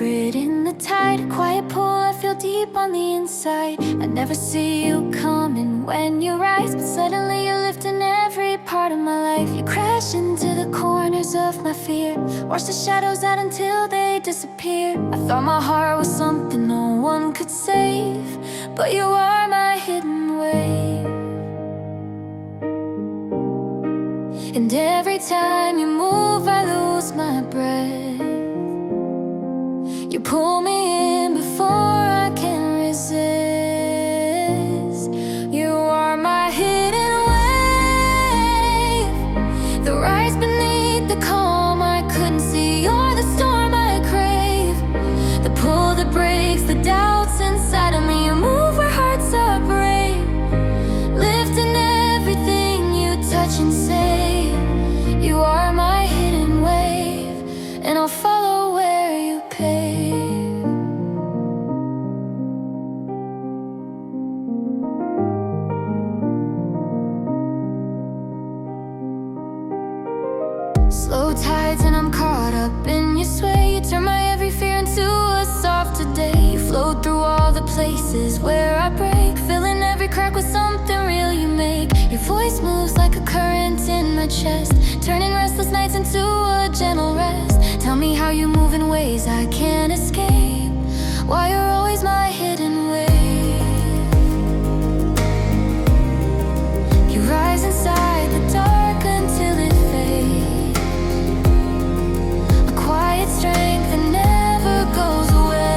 secret in the tide. Quiet pull, I feel deep on the inside. I never see you coming when you rise, but suddenly you're lifting every part of my life. You crash into the corners of my fear, wash the shadows out until they disappear. I thought my heart was something no one could save, but you are my hidden wave. And every time you move, I lose my breath. You pull me in before I can resist. You are my hidden wave, the rise beneath the calm I couldn't see. You're the storm I crave, the pull that breaks the doubts inside of me. You move where hearts are brave, lifting everything you touch and say. You are my hidden wave, and I'll follow where you pave. Slow tides and I'm caught up in your sway. You turn my every fear into a softer day. You float through all the places where I break, filling every crack with something real you make. Your voice moves like a current in my chest, turning restless nights into a gentle rest. Tell me how you move in ways I can't escape, why you're always my hidden wave. You rise inside the dark until it fades, a quiet strength that never goes away.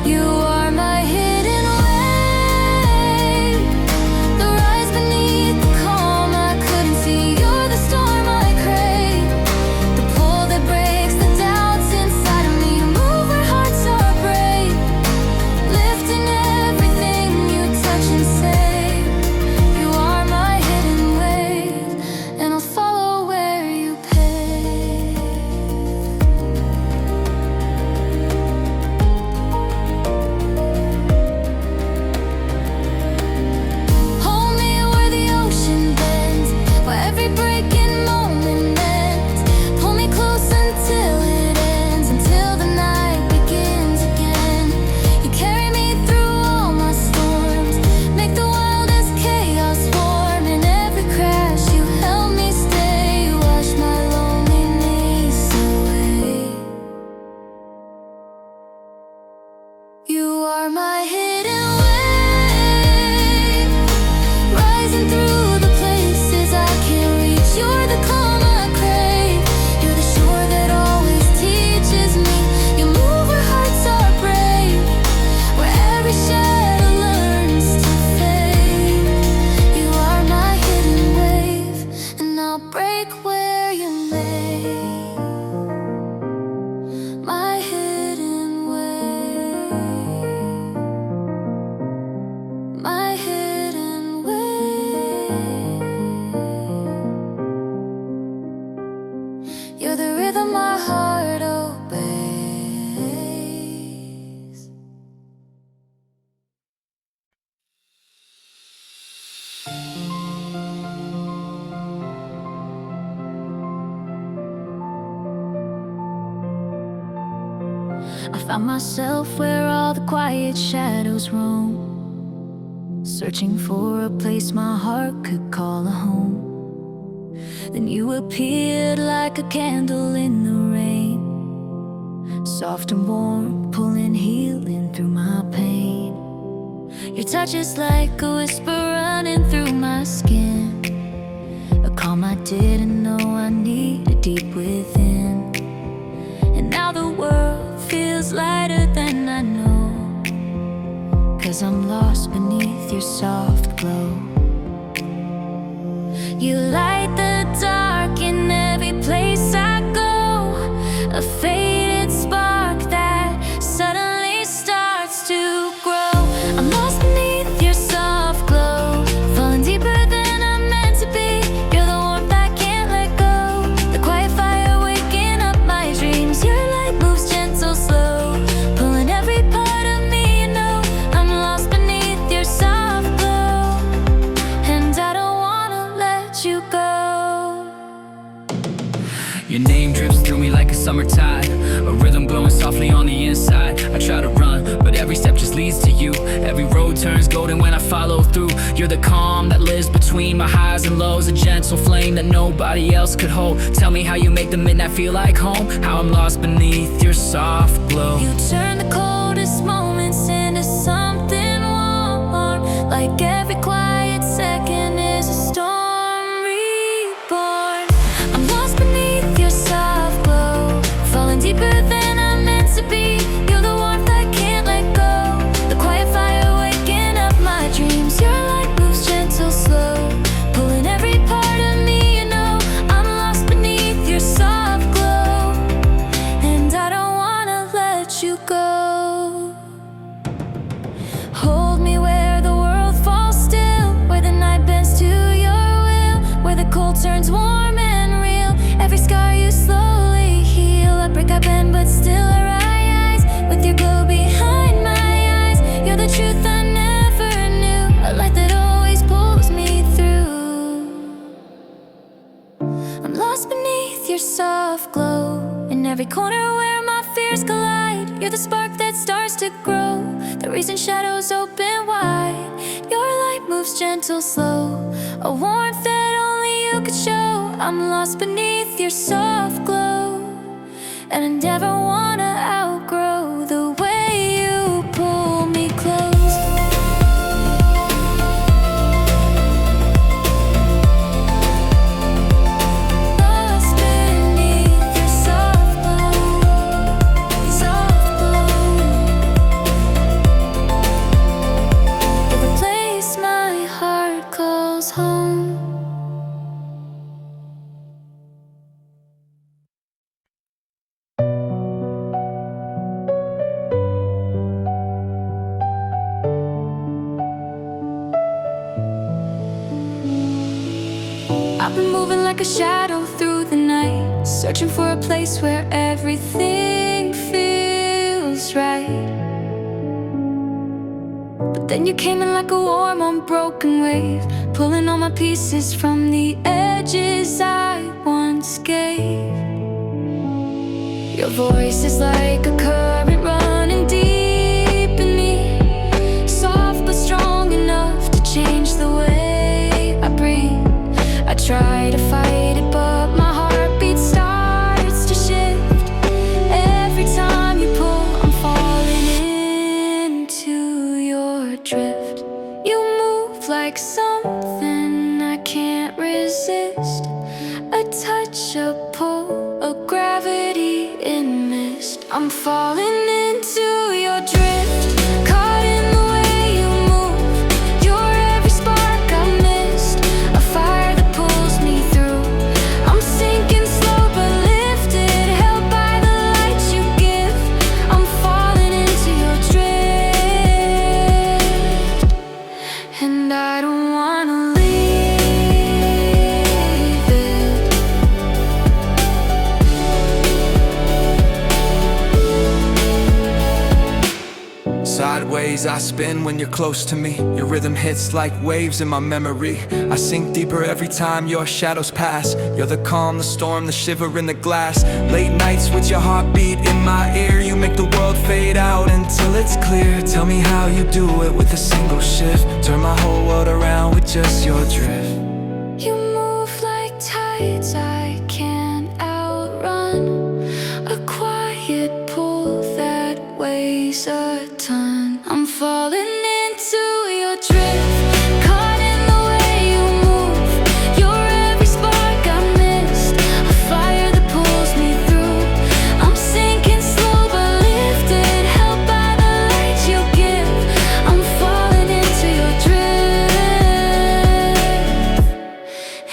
You are my hidden wave, the rise beneath the calm I couldn't see. You're the storm I crave, the pull that breaks the doubts inside of me. You move where hearts are brave, lifting everything you touch and say. You are my hidden wave, and I'll follow where you pave. Hold me where the ocean bends, where every breaking moment ends. Pull me close until it ends, until the night begins again. You carry me through all my storms, make the wildest chaos warm. In every crash you help me stay, you wash my loneliness away. You are my hidden wave, rising through the places I can't reach. You're the calm I crave, you're the shore that always teaches me. You move where hearts are brave, where every shadow learns to fade. You are my hidden wave, and I'll break where you lay. My hidden wave, my hidden wave. You're the rhythm my heart obeys. I found myself where all the quiet shadows roam, searching for a place my heart could call a home. Then you appeared like a candle in the rain, soft and warm, pulling healing through my pain. Your touch is like a whisper running through my skin, a calm I didn't know I needed deep within. And now the world feels lighter than I know, 'cause I'm lost beneath your soft glow. You light the dark in every place I go, a faded spark that suddenly starts to grow. I'm lost beneath your soft glow, falling deeper than I'm meant to be. You're the warmth I can't let go, the quiet fire waking up my dreams. Your light moves gentle, slow, pulling every part of me. You know I'm lost beneath your soft glow, and I don't wanna let you go. Your name drips through me like a summer tide, A rhythm blowing softly on the inside. I try to run, but every step just leads to you. Every road turns golden when I follow through. You're the calm that lives between my highs and lows, a gentle flame that nobody else could hold. Tell me how you make the midnight feel like home, how I'm lost beneath your soft glow. You turn the coldest moments into something warm, like every quiet second is a storm reborn. I'm lost beneath your soft glow, falling deeper than I'm meant to be. You're the warmth I can't let go, the quiet fire waking up my dreams. Your light moves gentle, slow, pulling every part of me, you know. I'm lost beneath your soft glow, and I don't wanna let you go. Hold me where the world falls still, where the night bends to your will, where the cold turns warm and real. Every scar you slowly heal. I break, I bend, but still I rise, with your glow behind my eyes. You're the truth I never knew, a light that always pulls me through. I'm lost beneath your soft glow, in every corner where my fears collide. You're the spark that starts to grow, the reason shadows open wide. Your light moves gentle, slow, a warmth that only you could show. I'm lost beneath your soft glow, and I never wanna outgrow the way you pull me close. Lost beneath your soft glow, soft glow. You're the place my heart calls home. I've been moving like a shadow through the night, searching for a place where everything feels right. But then you came in like a warm, unbroken wave, pulling all my pieces from the edges I once gave. Your voice is like a current running deep in me, soft but strong enough to change the way I breathe. I try to fight it, but my heartbeat starts to shift. Every time you pull, I'm falling into your drift. You move like something I can't resist, a touch, a pull, a gravity in mist. I'm falling into your drift, caught in the way you move. You're every spark I missed, a fire that pulls me through. I'm sinking slow but lifted, held by the light you give. I'm falling into your drift, and I don't wanna leave it. Sideways I spin when you're close to me. Your rhythm hits like waves in my memory. I sink deeper every time your shadows pass. You're the calm, the storm, the shiver in the glass. Late nights with your heartbeat in my ear. You make the world fade out until it's clear. Tell me how you do it with a single shift. Turn my whole world around with just your drift. You move like tides I can't outrun, a quiet pull that weighs a ton. I'm falling into your drift, caught in the way you move. You're every spark I missed, a fire that pulls me through. I'm sinking slow but lifted, held by the light you give. I'm falling into your drift,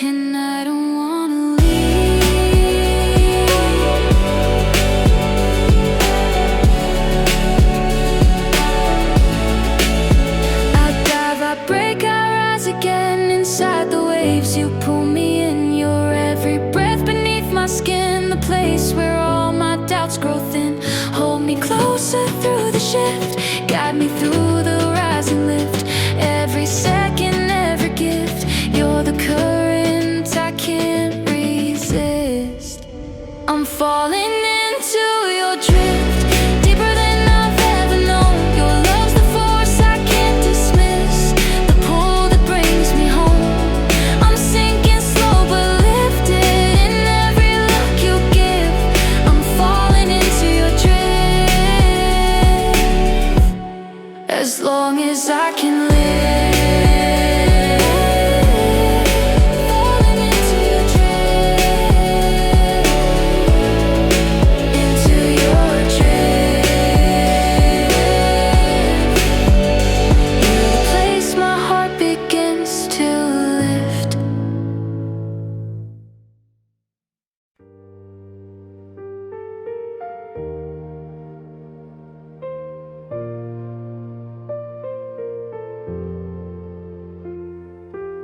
and I don't wanna leave. I dive, I break, I rise again inside the waves. You pull me in, your every breath beneath my skin, the place where all my doubts grow thin. Hold me closer through the shift, guide me through the rise and lift. Every second, every gift, you're the current I can't resist. I'm falling into your dream. place I can live. Falling into your drift, into your drift. You're the place my heart begins to lift.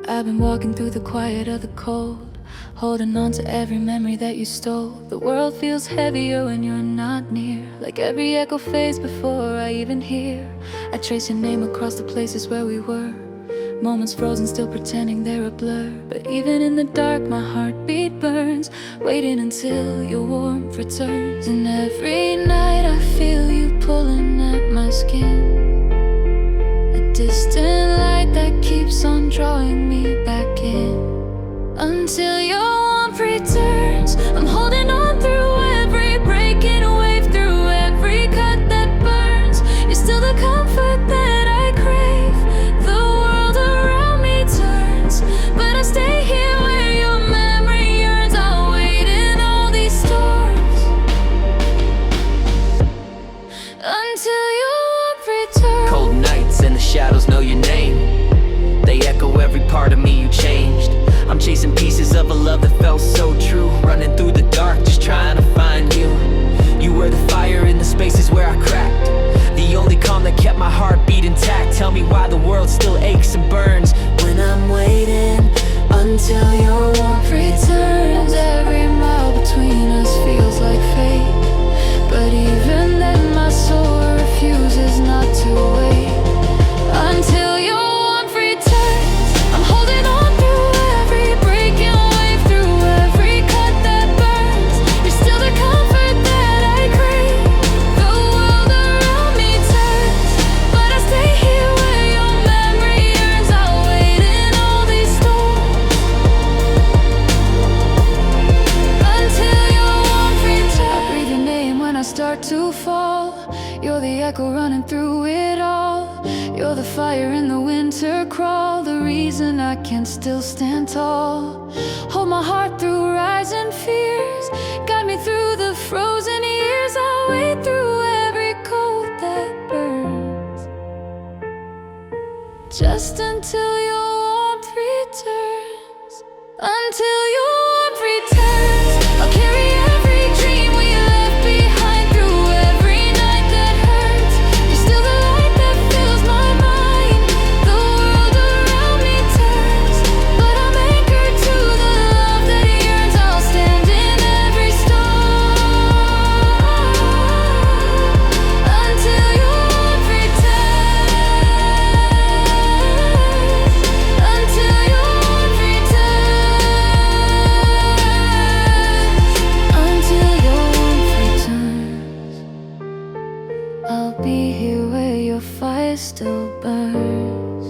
I've been walking through the quiet of the cold, holding on to every memory that you stole. The world feels heavier when you're not near, like every echo fades before I even hear. I trace your name across the places where we were, moments frozen, still pretending they're a blur. But even in the dark, my heartbeat burns, waiting until your warmth returns. And every night I feel you pulling at my skin, a distant light that keeps on drawing me back in. Until your warmth returns, I'm holding on through every breaking wave, through every cut that burns. You're still the comfort that I crave. The world around me turns, but I stay here where your memory yearns. I'll wait in all these storms until your warmth returns. Cold nights and the shadows know your name. They echo every part of me you changed. I'm chasing pieces of a love that felt so true, running through the dark just trying to find you. You were the fire in the spaces where I cracked, the only calm that kept my heartbeat intact. Tell me why the world still aches and burns when I'm waiting until your warmth returns. Every mile between us feels like fate, but even then my soul refuses not to wait until your warmth returns. I'm holding on through every breaking wave, through every cut that burns. You're still the comfort that I crave. The world around me turns, but I stay here where your memory yearns. I'll wait in all these storms until your warmth returns. I breathe your name when I start to fall. You're the echo running through it all. You're the fire in the winter crawl, the reason I can still stand tall. Hold my heart through rising fears, guide me through the frozen years. I'll wait through every cold that burns, just until your warmth returns. Until your warmth returns, I'll carry every dream we left behind, through every night that hurts. You're still the light that fills my mind. The world around me turns, but I'm anchored to the love that yearns. I'll stand in every storm until your warmth returns. Until your warmth returns. Until your warmth returns. I'll be here where your fire still burns.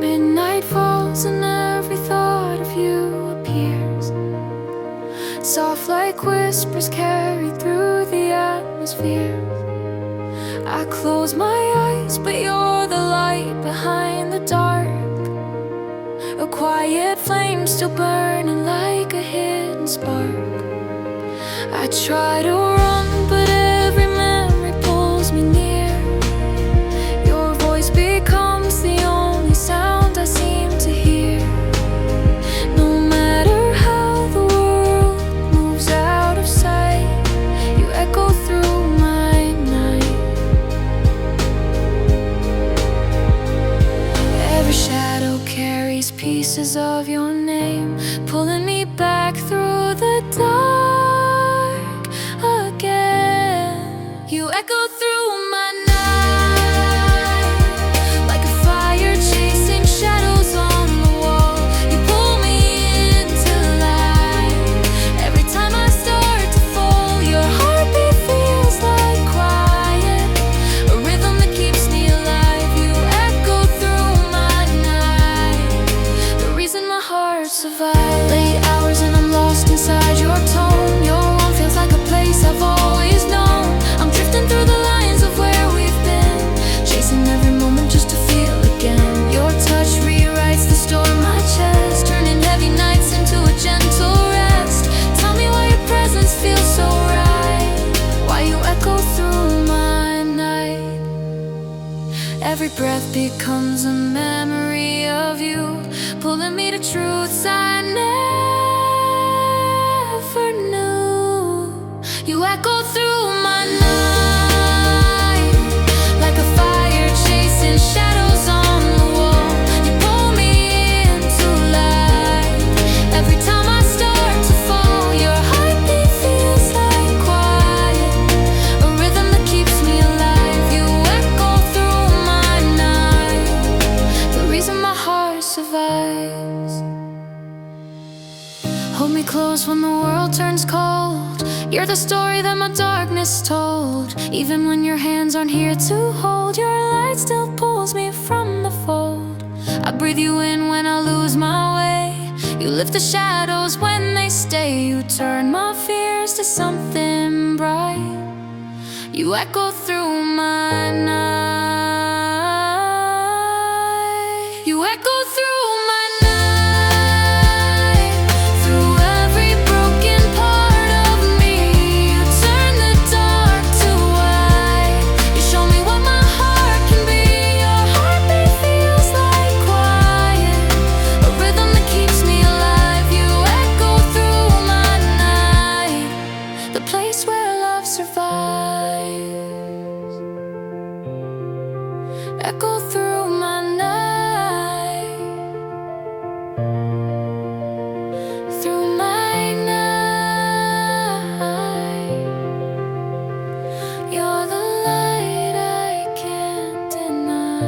Midnight falls and every thought of you appears, soft like whispers carried through the atmosphere. I close my eyes, but you're the light behind the dark, a quiet flame still burning like a hidden spark. I try to run, but every memory pulls me near. Your voice becomes the only sound I seem to hear. No matter how the world moves out of sight, you echo through my night. Every shadow carries pieces of your name, pulling me back through the dark again. You echo through my night, like a fire chasing shadows on the wall. You pull me into light, every breath becomes a memory of you, pulling me to truths I never knew. You echo through my night like a fire chasing shadows on the wall. You pull me into light every time I start to fall. Your heartbeat feels like quiet, a rhythm that keeps me alive. You echo through my night, the reason my heart survives. Hold me close when the world turns cold. You're the story that my darkness told. Even when your hands aren't here to hold, your light still pulls me from the fold. I breathe you in when I lose my way. You lift the shadows when they stay. You turn my fears to something bright. You echo through my night. You echo through my night, through every broken part of me. You turn the dark to white. You show me what my heart can be. Your heartbeat feels like quiet, a rhythm that keeps me alive. You echo through my night, the place where love survives. Echo through my night, through my night. You're the light I can't deny.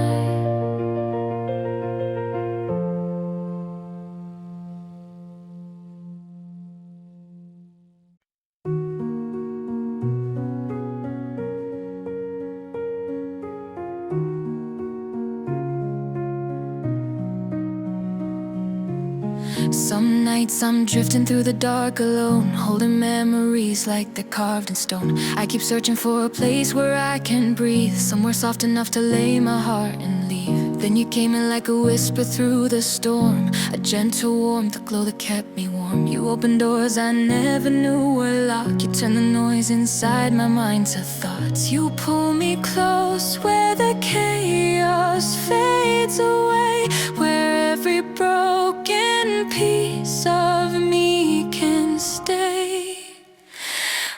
Some nights I'm drifting through the dark alone, holding memories like they're carved in stone. I keep searching for a place where I can breathe, somewhere soft enough to lay my heart and leave. Then you came in like a whisper through the storm, a gentle warmth, a glow that kept me warm. You opened doors I never knew were locked. You turned the noise inside my mind to thoughts. You pull me close where the chaos fades away, where every broken piece of me can stay.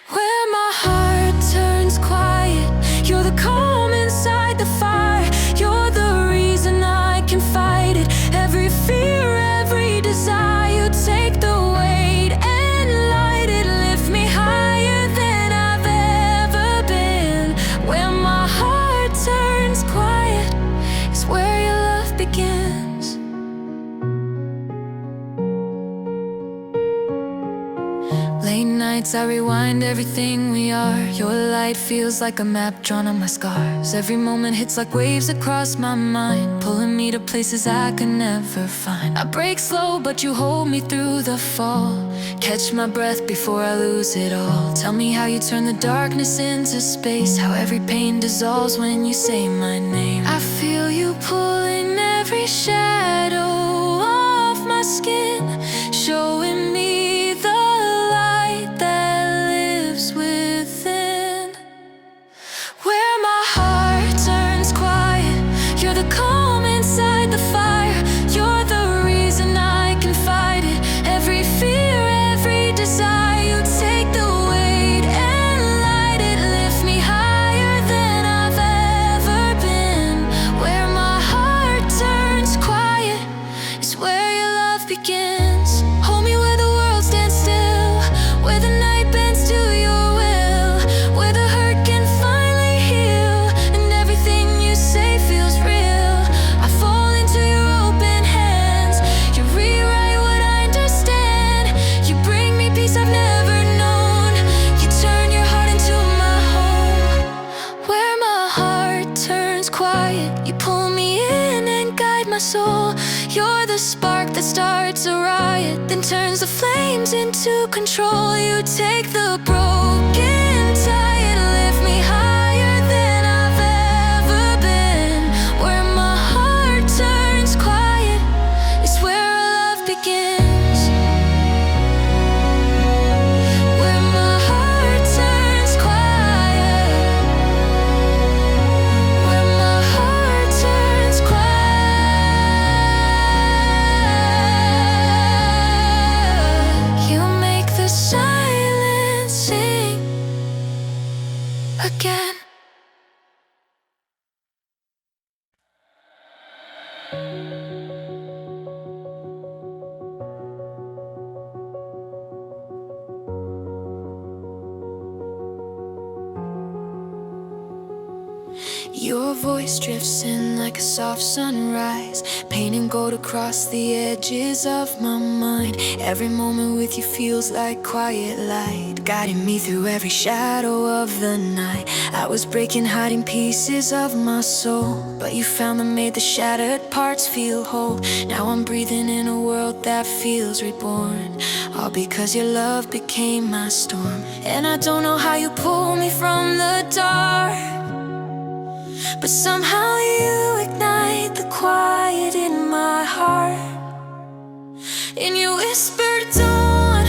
Where my heart turns quiet, you're the calm inside the fire. You're the reason I can fight it. Every fear, every desire, you take the weight and light it. Lift me higher than I've ever been. Where my heart turns quiet is where your love begins. Late nights I rewind everything we are. Your light feels like a map drawn on my scars. Every moment hits like waves across my mind, pulling me to places I could never find. I break slow but you hold me through the fall. Catch my breath before I lose it all. Tell me how you turn the darkness into space, how every pain dissolves when you say my name. I feel you pulling every shadow off my skin, showing me the light that lives within. Where my heart turns quiet, you're the calm inside the fire. You're the reason I can fight it. Every fear, every desire, you take the weight and light it. Lift me higher than I've ever been. Where my heart turns quiet is where your love begins. Hold me where the world stands still, where the night bends to your will, where the hurt can finally heal, and everything you say feels real. I fall into your open hands. You rewrite what I understand. You bring me peace I've never known. You turn your heart into my home. Where my heart turns quiet, you pull me in and guide my soul. You're the spark that starts a riot, then turns the flames into control. You take the broken tie and lift me higher than I've ever been. Where my heart turns quiet is where our love begins. Where my heart turns quiet, where my heart turns Your voice drifts in like a soft sunrise, painting gold across the edges of my mind. Every moment with you feels like quiet light, guiding me through every shadow of the night. I was breaking, hiding pieces of my soul, but you found them, made the shattered parts feel whole. Now I'm breathing in a world that feels reborn, all because your love became my storm. And I don't know how you pull me from the dark, but somehow you ignite the quiet in my heart. In your whispered dawn,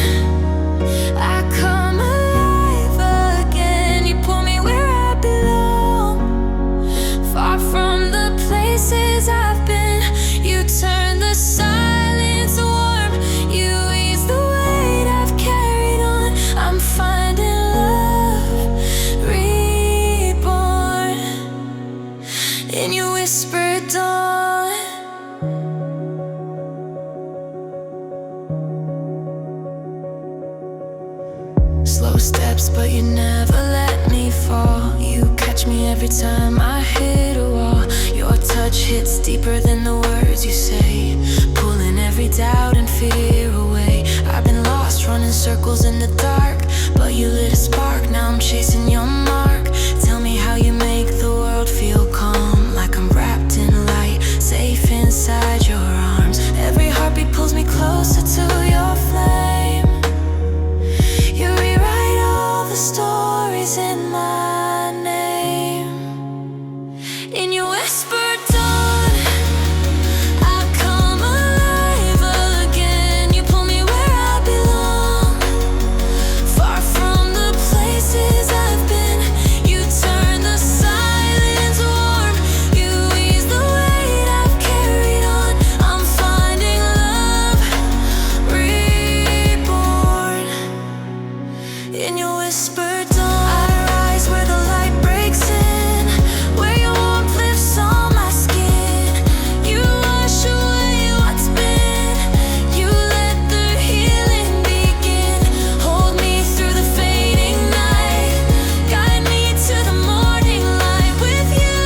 I come alive again. You pull me where I belong, far from the places I've been. You turn the silence warm, you ease the weight I've carried on. I'm finding love reborn in your whispered dawn. Slow steps, but you never let me fall. You catch me every time I hit a wall. Your touch hits deeper than the words you say, pulling every doubt and fear away. I've been lost, running circles in the dark, but you lit a spark, now I'm chasing your mark. Tell me how you make the world feel calm, like I'm wrapped in light, safe inside your arms. Every heartbeat pulls me closer to your flame. You rewrite all the stories in my name. In your whispered dawn, I come alive again. You pull me where I belong, far from the places I've been. You turn the silence warm, you ease the weight I've carried on. I'm finding love reborn in your whispered dawn. I rise where the light breaks in, where your warmth lifts on my skin. You wash away what's been, you let the healing begin. Hold me through the fading night, guide me to the morning light. With you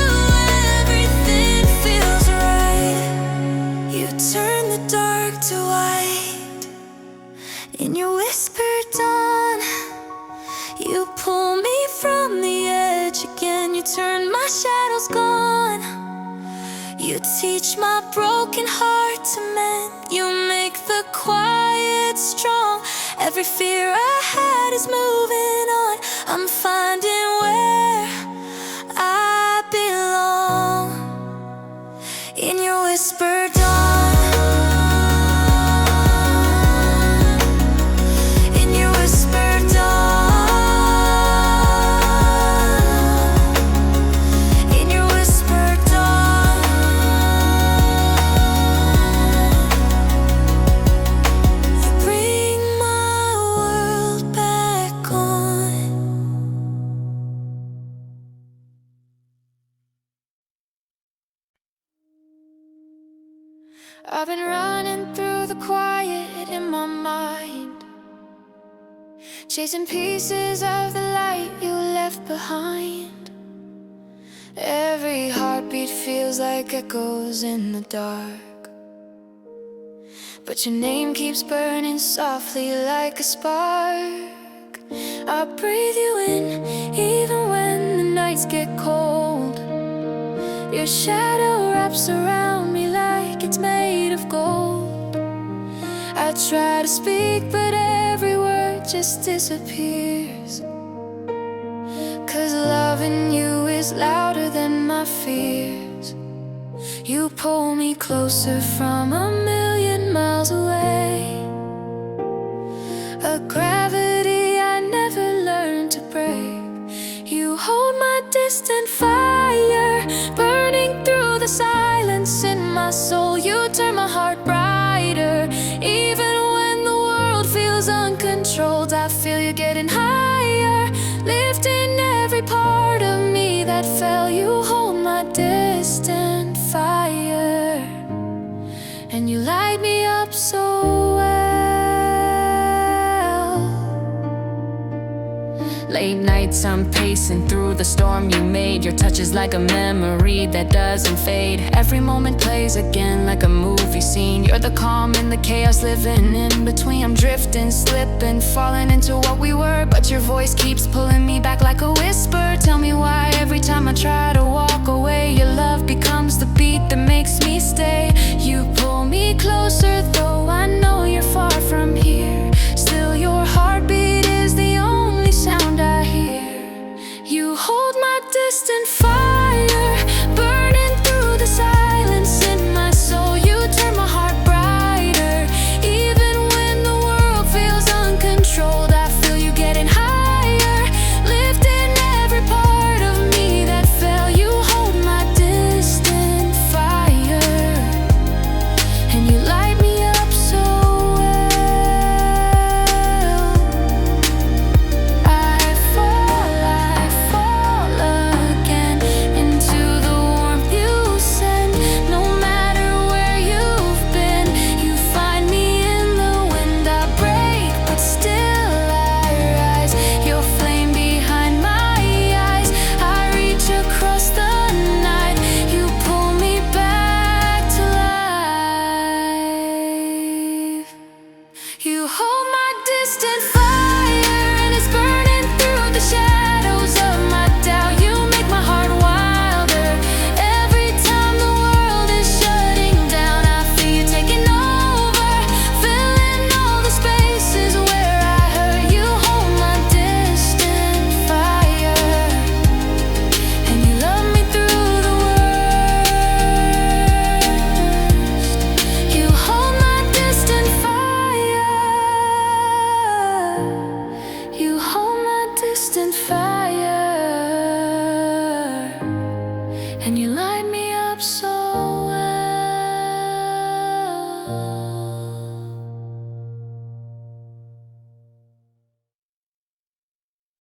everything feels right. You turn the dark to white in your whispered dawn. You pull me from the edge again. You turn my shadows gone. You teach my broken heart to mend. You make the quiet strong. Every fear I had is moving on. I'm finding where I belong in your whispered dawn. In your whispered dawn. In your whispered dawn. You bring my world back on. I've been running through the quiet in my mind, chasing pieces of the light you left behind. Every heartbeat feels like echoes in the dark, but your name keeps burning softly like a spark. I breathe you in, even when the nights get cold. Your shadow wraps around me like it's made of gold. I try to speak, but every word just disappears, 'cause loving you is louder than my fears. You pull me closer from a million miles away, a gravity I never learned to break. You hold my distant fire, burning through the silence in my soul. You turn my heart brighter, even when the world feels uncontrolled. I feel you getting higher, lifting every part of me that fell. You hold my distant fire, and you light me up so well. late nights I'm pacing through the storm you made. Your touch is like a memory that doesn't fade. Every moment plays again like a movie scene. You're the calm in the chaos, living in between. I'm drifting, slipping, falling into what we were, but your voice keeps pulling me back like a whisper. Tell me why every time I try to walk away, your love becomes the beat that makes me stay. You pull me closer